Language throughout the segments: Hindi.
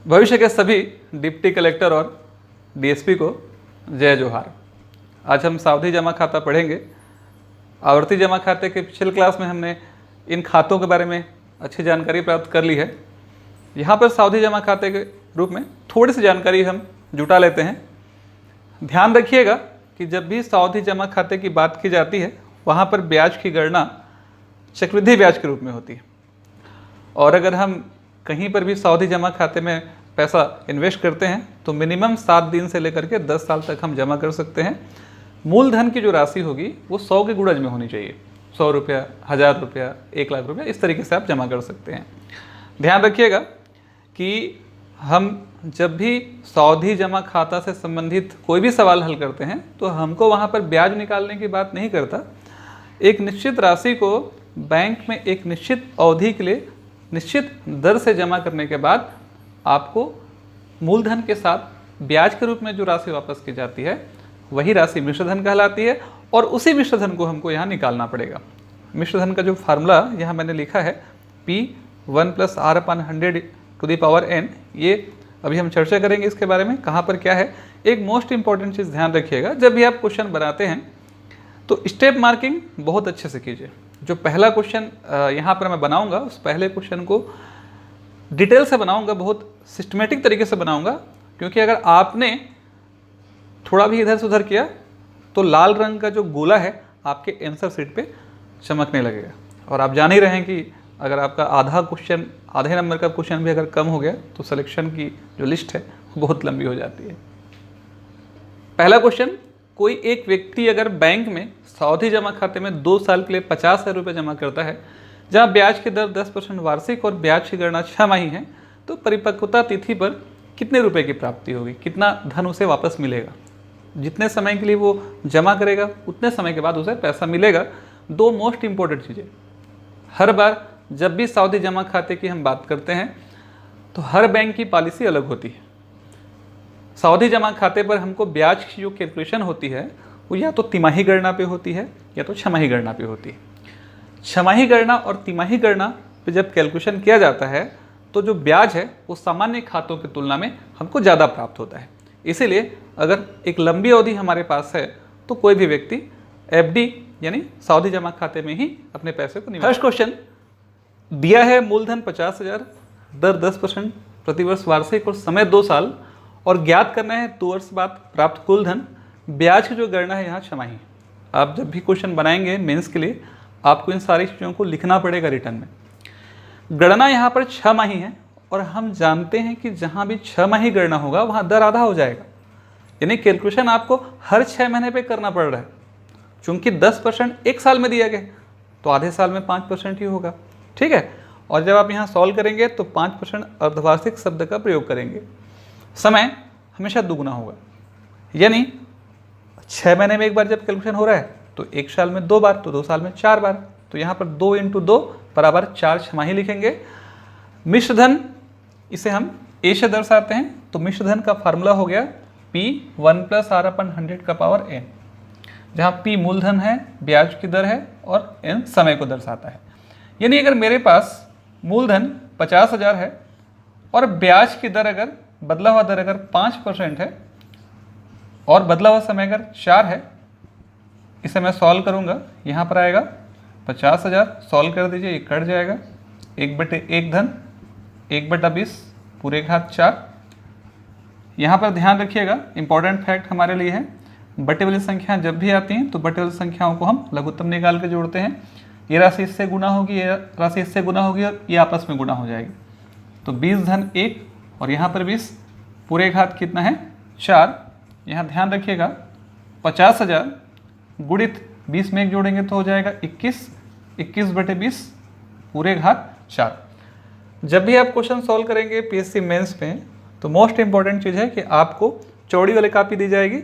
भविष्य के सभी डिप्टी कलेक्टर और डीएसपी को जय जोहार। आज हम सावधि जमा खाता पढ़ेंगे। आवर्ती जमा खाते के पिछले क्लास में हमने इन खातों के बारे में अच्छी जानकारी प्राप्त कर ली है। यहाँ पर सावधि जमा खाते के रूप में थोड़ी सी जानकारी हम जुटा लेते हैं। ध्यान रखिएगा कि जब भी सावधि जमा खाते की बात की जाती है वहाँ पर ब्याज की गणना चक्रवृद्धि ब्याज के रूप में होती है, और अगर हम कहीं पर भी सावधि जमा खाते में पैसा इन्वेस्ट करते हैं तो मिनिमम 7 दिन से लेकर के 10 साल तक हम जमा कर सकते हैं। मूलधन की जो राशि होगी वो 100 के गुणज में होनी चाहिए। 100 रुपया, 1000 रुपया, 1 लाख रुपया, इस तरीके से आप जमा कर सकते हैं। ध्यान रखिएगा कि हम जब भी सावधि जमा खाता से संबंधित कोई भी सवाल हल करते हैं तो हमको वहाँ पर ब्याज निकालने की बात नहीं करता। एक निश्चित राशि को बैंक में एक निश्चित अवधि के लिए निश्चित दर से जमा करने के बाद आपको मूलधन के साथ ब्याज के रूप में जो राशि वापस की जाती है वही राशि मिश्रधन कहलाती है, और उसी मिश्रधन को हमको यहाँ निकालना पड़ेगा। मिश्रधन का जो फार्मूला यहाँ मैंने लिखा है P1 + R/100⁴n, ये अभी हम चर्चा करेंगे इसके बारे में, कहाँ पर क्या है। एक मोस्ट इंपॉर्टेंट चीज़ ध्यान रखिएगा, जब भी आप क्वेश्चन बनाते हैं तो स्टेप मार्किंग बहुत अच्छे से कीजिए। जो पहला क्वेश्चन यहाँ पर मैं बनाऊंगा उस पहले क्वेश्चन को डिटेल से बनाऊंगा, बहुत सिस्टमेटिक तरीके से बनाऊंगा, क्योंकि अगर आपने थोड़ा भी इधर से उधर किया तो लाल रंग का जो गोला है आपके आंसर शीट पे चमकने लगेगा। और आप जान ही रहे हैं कि अगर आपका आधे नंबर का क्वेश्चन भी अगर कम हो गया तो सिलेक्शन की जो लिस्ट है वो बहुत लंबी हो जाती है। पहला क्वेश्चन, कोई एक व्यक्ति अगर बैंक में सावधि जमा खाते में 2 साल के लिए 50,000 रुपये जमा करता है, जहाँ ब्याज की दर 10% वार्षिक और ब्याज की गणना 6 माही है, तो परिपक्वता तिथि पर कितने रुपए की प्राप्ति होगी, कितना धन उसे वापस मिलेगा। जितने समय के लिए वो जमा करेगा उतने समय के बाद उसे पैसा मिलेगा। 2 मोस्ट इंपॉर्टेंट चीज़ें, हर बार जब भी सावधि जमा खाते की हम बात करते हैं तो हर बैंक की पॉलिसी अलग होती है। सावधि जमा खाते पर हमको ब्याज की जो कैलकुलेशन होती है वो या तो तिमाही गणना पे होती है या तो छमाही गणना पे होती है। छमाही गणना और तिमाही गणना पे जब कैलकुलेशन किया जाता है तो जो ब्याज है वो सामान्य खातों की तुलना में हमको ज़्यादा प्राप्त होता है। इसीलिए अगर एक लंबी अवधि हमारे पास है तो कोई भी व्यक्ति एफडी यानी सावधि जमा खाते में ही अपने पैसे को निवेश। फर्स्ट क्वेश्चन दिया है, मूलधन 50,000, दर 10% प्रतिवर्ष वार्षिक और समय 2 साल, और ज्ञात करना है 2 वर्ष बाद प्राप्त कुल धन। ब्याज की जो गणना है यहाँ छमाही। आप जब भी क्वेश्चन बनाएंगे मेंस के लिए आपको इन सारी चीज़ों को लिखना पड़ेगा रिटर्न में। गणना यहाँ पर 6 माही है, और हम जानते हैं कि जहाँ भी 6 माही गणना होगा वहाँ दर आधा हो जाएगा, यानी कैलकुलेशन आपको हर 6 महीने पे करना पड़ रहा है। चूँकि 10% एक साल में दिया गया तो आधे साल में 5% ही होगा, ठीक है। और जब आप यहाँ सॉल्व करेंगे तो 5% अर्धवार्षिक शब्द का प्रयोग करेंगे। समय हमेशा दुगुना होगा, यानी 6 महीने में एक बार जब कैलकुलेशन हो रहा है तो 1 साल में 2 बार, तो 2 साल में 4 बार, तो यहाँ पर 2 × 2 बराबर 4 छमाही लिखेंगे। मिश्रधन इसे हम ए से दर्शाते हैं, तो मिश्रधन का फार्मूला हो गया P1 + R/100⁴n, जहाँ P मूलधन है, ब्याज की दर है और n समय को दर्शाता है। यानी अगर मेरे पास मूलधन 50,000 है और ब्याज की दर अगर बदला हुआ दर अगर 5% है और बदला हुआ समय अगर 4 है, इसे मैं सॉल्व करूंगा। यहाँ पर आएगा 50,000, सॉल्व कर दीजिए, ये कट जाएगा, 1/1 धन 1/20 पूरे घात 4। यहाँ पर ध्यान रखिएगा, इंपॉर्टेंट फैक्ट हमारे लिए है, बटे वाली संख्या जब भी आती हैं तो बटे वाली संख्याओं को हम लघुत्तम निकाल के जोड़ते हैं। ये राशि इससे गुना होगी, ये राशि इससे गुना होगी और ये आपस में गुना हो जाएगी। तो 20 धन 1 और यहाँ पर 20 पूरे घात कितना है 4। यहाँ ध्यान रखिएगा 50,000 गुणित 20 में 1 जोड़ेंगे तो हो जाएगा 21, 21/20 पूरे घात 4। जब भी आप क्वेश्चन सॉल्व करेंगे पीएससी मेंस में तो मोस्ट इंपॉर्टेंट चीज़ है कि आपको चौड़ी वाली कॉपी दी जाएगी,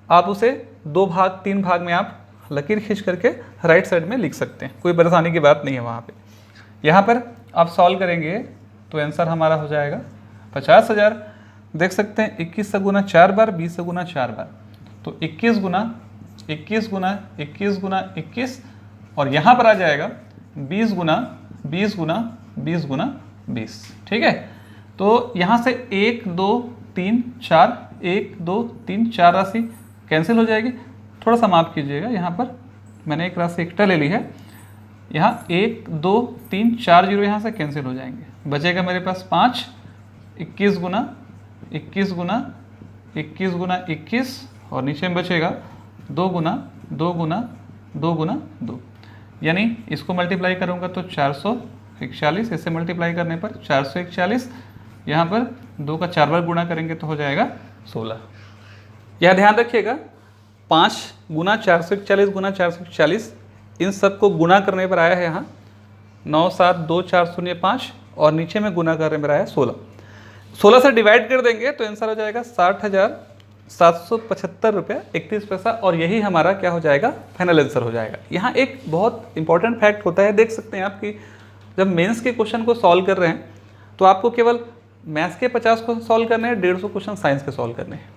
आप उसे 2 भाग 3 भाग में आप लकीर खींच करके राइट साइड में लिख सकते हैं, कोई परेशानी की बात नहीं है वहाँ पे। यहाँ पर आप सॉल्व करेंगे तो आंसर हमारा हो जाएगा 50,000। देख सकते हैं 21 से गुना 4 बार, 20 से गुना 4 बार, तो 21 गुना 21 गुना 21 गुना 21, और यहाँ पर आ जाएगा 20 गुना 20 गुना 20 गुना 20, ठीक है। तो यहाँ से 1 2 3 4 1 2 3 4 राशि कैंसिल हो जाएगी। थोड़ा सा माफ कीजिएगा, यहाँ पर मैंने एक राशि एक्स्ट्रा ले ली है। यहाँ 1 2 3 4 जीरो यहाँ से कैंसिल हो जाएंगे। बचेगा मेरे पास 5, 21 गुना 21 गुना 21 गुना 21 और नीचे में बचेगा 2 गुना 2 गुना 2 गुना 2, यानी इसको मल्टीप्लाई करूँगा तो 441, इससे मल्टीप्लाई करने पर 441, यहाँ पर 2 का 4 बार गुणा करेंगे तो हो जाएगा 16। यह ध्यान रखिएगा 5 गुना 441 गुना 441 इन सब को गुणा करने पर आया है यहाँ 972405 और नीचे में गुणा करने पर आया 16 से डिवाइड कर देंगे तो आंसर हो जाएगा 60,775 रुपये 31 पैसा और यही हमारा क्या हो जाएगा, फाइनल आंसर हो जाएगा। यहाँ एक बहुत इंपॉर्टेंट फैक्ट होता है, देख सकते हैं आप कि जब मेंस के क्वेश्चन को सॉल्व कर रहे हैं तो आपको केवल मैथ्स के 50 को सॉल्व करने हैं, 150 क्वेश्चन साइंस के सॉल्व करने हैं,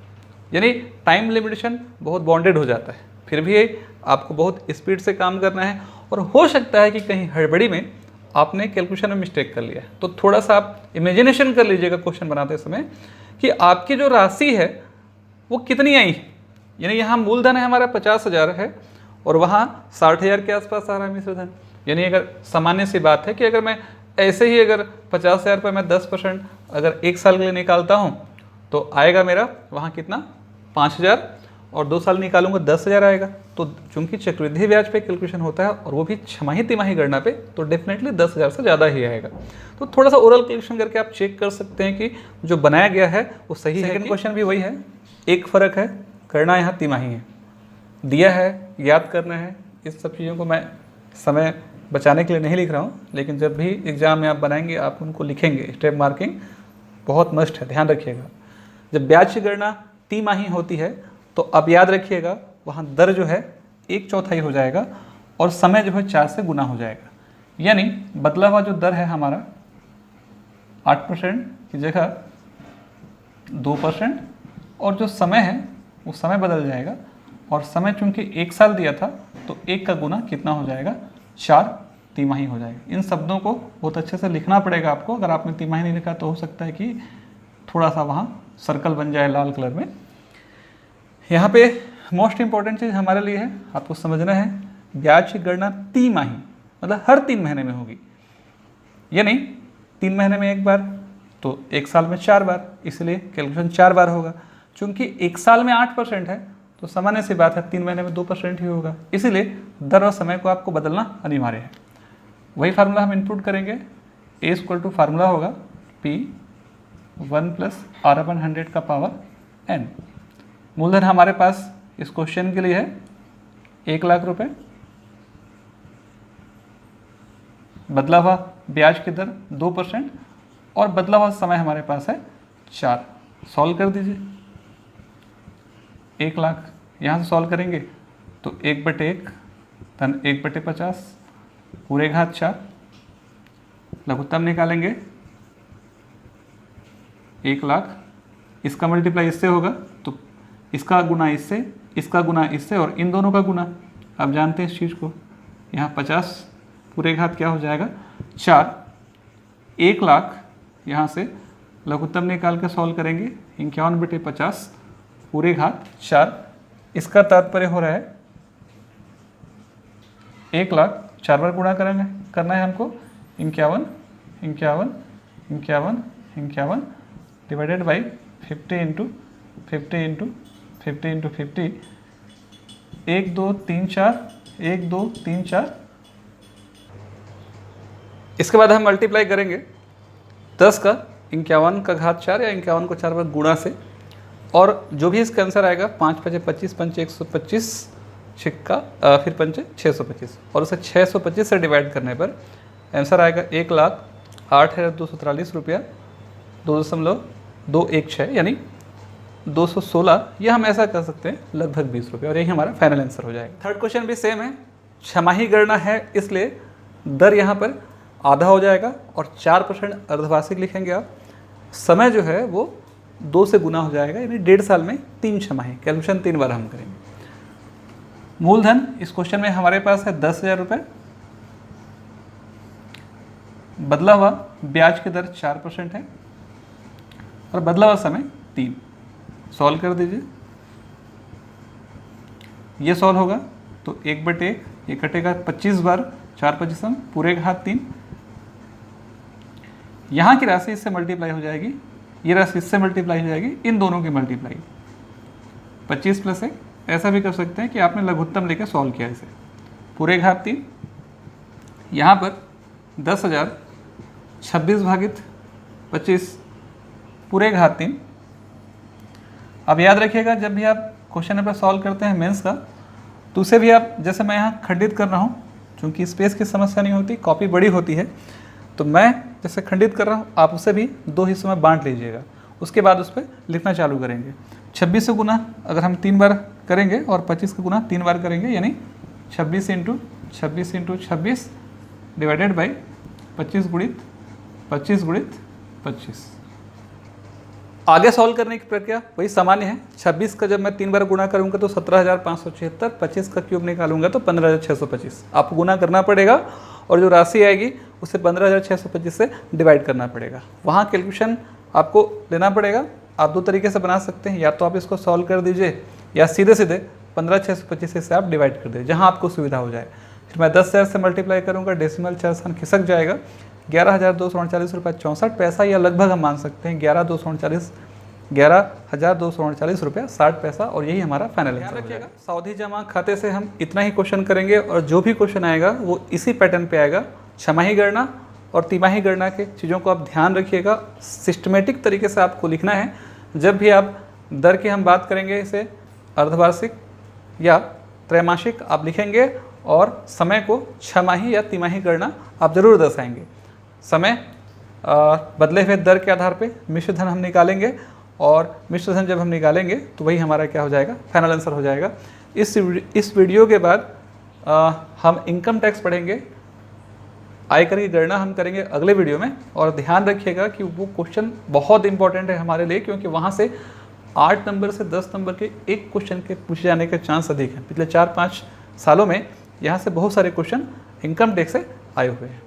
यानी टाइम लिमिटेशन बहुत बॉन्डेड हो जाता है। फिर भी आपको बहुत स्पीड से काम करना है और हो सकता है कि कहीं हड़बड़ी में आपने कैलकुलेशन में मिस्टेक कर लिया, तो थोड़ा सा आप इमेजिनेशन कर लीजिएगा क्वेश्चन बनाते समय कि आपकी जो राशि है वो कितनी आई है। यानी यहाँ मूलधन है हमारा 50,000 है और वहाँ 60,000 के आसपास आ रहा है मिश्र धन। यानी अगर सामान्य सी बात है कि अगर मैं ऐसे ही अगर 50,000 पर मैं 10% अगर एक साल के लिए निकालता हूँ तो आएगा मेरा वहाँ कितना 5,000 और 2 साल निकालूंगा 10,000 आएगा। तो चूंकि चक्रवृद्धि ब्याज पे कैलकुलेशन होता है और वो भी छमाही तिमाही गणना पे, तो डेफिनेटली 10,000 से ज़्यादा ही आएगा। तो थोड़ा सा ओरल कैलकुलेशन करके आप चेक कर सकते हैं कि जो बनाया गया है वो सही है। सेकंड क्वेश्चन भी वही है, एक फ़र्क है, करना यहाँ तिमाही है, दिया है, याद करना है। इस सब चीज़ों को मैं समय बचाने के लिए नहीं लिख रहा हूँ, लेकिन जब भी एग्ज़ाम में आप बनाएंगे आप उनको लिखेंगे, स्टेप मार्किंग बहुत मस्ट है, ध्यान रखिएगा। जब ब्याज की गणना तिमाही होती है तो अब याद रखिएगा वहाँ दर जो है 1/4 हो जाएगा और समय जो है 4 से गुना हो जाएगा। यानी बदला हुआ जो दर है हमारा 8% की जगह 2% और जो समय है वो समय बदल जाएगा और समय चूंकि 1 साल दिया था तो 1 का गुना कितना हो जाएगा, 4 तिमाही हो जाएगा। इन शब्दों को बहुत अच्छे से लिखना पड़ेगा आपको। अगर आपने तिमाही नहीं लिखा तो हो सकता है कि थोड़ा सा वहाँ सर्कल बन जाए लाल कलर में। यहाँ पे मोस्ट इम्पॉर्टेंट चीज़ हमारे लिए है, आपको समझना है, ब्याज की गणना तिमाही मतलब हर 3 महीने में होगी। यानी 3 महीने में 1 बार, तो 1 साल में 4 बार, इसलिए कैलकुलेशन 4 बार होगा। चूंकि 1 साल में 8% है तो सामान्य सी बात है 3 महीने में 2% ही होगा, इसीलिए दर और समय को आपको बदलना अनिवार्य है। वही फार्मूला हम इनपुट करेंगे, A = फार्मूला होगा P 1 + R/100 का पावर n। मूलधन हमारे पास इस क्वेश्चन के लिए है 1 लाख रुपए, बदला हुआ ब्याज की दर 2% और बदला हुआ समय हमारे पास है 4। सॉल्व कर दीजिए, 1 लाख यहाँ से सॉल्व करेंगे तो 1/1 धन 1/50 पूरे घात 4, लघुत्तम निकालेंगे 1 लाख, इसका मल्टीप्लाई इससे होगा तो इसका गुना इससे, इसका गुना इससे और इन दोनों का गुना। आप जानते हैं इस चीज़ को, यहाँ 50 पूरे घात क्या हो जाएगा 4, 1 लाख यहाँ से लघुत्तम निकाल के सॉल्व करेंगे 51/50 पूरे घात 4। इसका तात्पर्य हो रहा है 1 लाख 4 बार गुणा करना है हमको, 51 51 51 51 डिवाइडेड बाई 50 × 50 × 50 × 50, 1 2 3 4 1 2 3 4। इसके बाद हम मल्टीप्लाई करेंगे 10 का 51 का घात 4 या 51 को 4 बार गुणा से, और जो भी इसका आंसर आएगा 5 × 5 = 25, 5 × 125 छिक्का फिर 5 × 625 और उसे 625 से डिवाइड करने पर आंसर आएगा 1,08,243 रुपया 2.216, यानी 216। यह हम ऐसा कर सकते हैं लगभग 20 रुपये, और यही हमारा फाइनल आंसर हो जाएगा। थर्ड क्वेश्चन भी सेम है, छमाही गणना है इसलिए दर यहाँ पर आधा हो जाएगा और 4% अर्धवार्षिक लिखेंगे आप। समय जो है वो 2 से गुना हो जाएगा, यानी 1.5 साल में 3 छमाही। कैलकुलेशन 3 बार हम करेंगे। मूलधन इस क्वेश्चन में हमारे पास है 10,000 रुपये, बदला हुआ ब्याज की दर 4% है, और बदला हुआ समय 3। सॉल्व कर दीजिए, ये सॉल्व होगा तो 1/1 ये कटेगा 25 बार, 4 25 पूरे घात 3। यहाँ की राशि इससे मल्टीप्लाई हो जाएगी, ये राशि इससे मल्टीप्लाई हो जाएगी, इन दोनों की मल्टीप्लाई 25 + 1। ऐसा भी कर सकते हैं कि आपने लघुत्तम लेकर सॉल्व किया इसे, पूरे घात 3। यहाँ पर 10,000 26 भागित 25 पूरे घात 3। अब याद रखिएगा जब भी आप क्वेश्चन पेपर सॉल्व करते हैं मेंस का, तो उसे भी आप, जैसे मैं यहाँ खंडित कर रहा हूँ, क्योंकि स्पेस की समस्या नहीं होती, कॉपी बड़ी होती है, तो मैं जैसे खंडित कर रहा हूँ आप उसे भी 2 हिस्सों में बांट लीजिएगा। उसके बाद उस पर लिखना चालू करेंगे। 26 से गुना अगर हम 3 बार करेंगे और 25 का गुना 3 बार करेंगे, यानी 26 × 26 × 26 डिवाइडेड बाई 25 गुणित 25 गुणित 25। आगे सॉल्व करने की प्रक्रिया वही सामान्य है। 26 का जब मैं 3 बार गुणा करूंगा तो 17,576, 25 का क्यूब निकालूंगा तो 15,625। आपको गुना करना पड़ेगा और जो राशि आएगी उसे 15,625 से डिवाइड करना पड़ेगा। वहाँ कैलकुलेशन आपको लेना पड़ेगा। आप 2 तरीके से बना सकते हैं, या तो आप इसको सॉल्व कर दीजिए या सीधे सीधे 15,625 से आप डिवाइड कर दीजिए, जहाँ आपको सुविधा हो जाए। फिर मैं 10,000 से मल्टीप्लाई करूँगा, डेसिमल 4 स्थान खिसक जाएगा, 11,239 रुपये 64 पैसा, या लगभग हम मान सकते हैं 11,239 रुपये 60 पैसा, और यही हमारा फाइनल आंसर रखिएगा। सावधि जमा खाते से हम इतना ही क्वेश्चन करेंगे और जो भी क्वेश्चन आएगा वो इसी पैटर्न पे आएगा। छमाही गणना और तिमाही गणना के चीज़ों को आप ध्यान रखिएगा। सिस्टमेटिक तरीके से आपको लिखना है। जब भी आप दर की हम बात करेंगे, इसे अर्धवार्षिक या त्रैमासिक आप लिखेंगे, और समय को छमाही या तिमाही गणना आप जरूर दर्शाएंगे। समय बदले हुए दर के आधार पे मिश्र धन हम निकालेंगे, और मिश्र धन जब हम निकालेंगे तो वही हमारा क्या हो जाएगा, फाइनल आंसर हो जाएगा। इस वीडियो के बाद हम इनकम टैक्स पढ़ेंगे, आयकर की गणना हम करेंगे अगले वीडियो में। और ध्यान रखिएगा कि वो क्वेश्चन बहुत इंपॉर्टेंट है हमारे लिए, क्योंकि वहाँ से 8 नंबर से 10 नंबर के एक क्वेश्चन के पूछे जाने के चांस अधिक हैं। पिछले 4-5 सालों में यहाँ से बहुत सारे क्वेश्चन इनकम टैक्स से आए हुए हैं।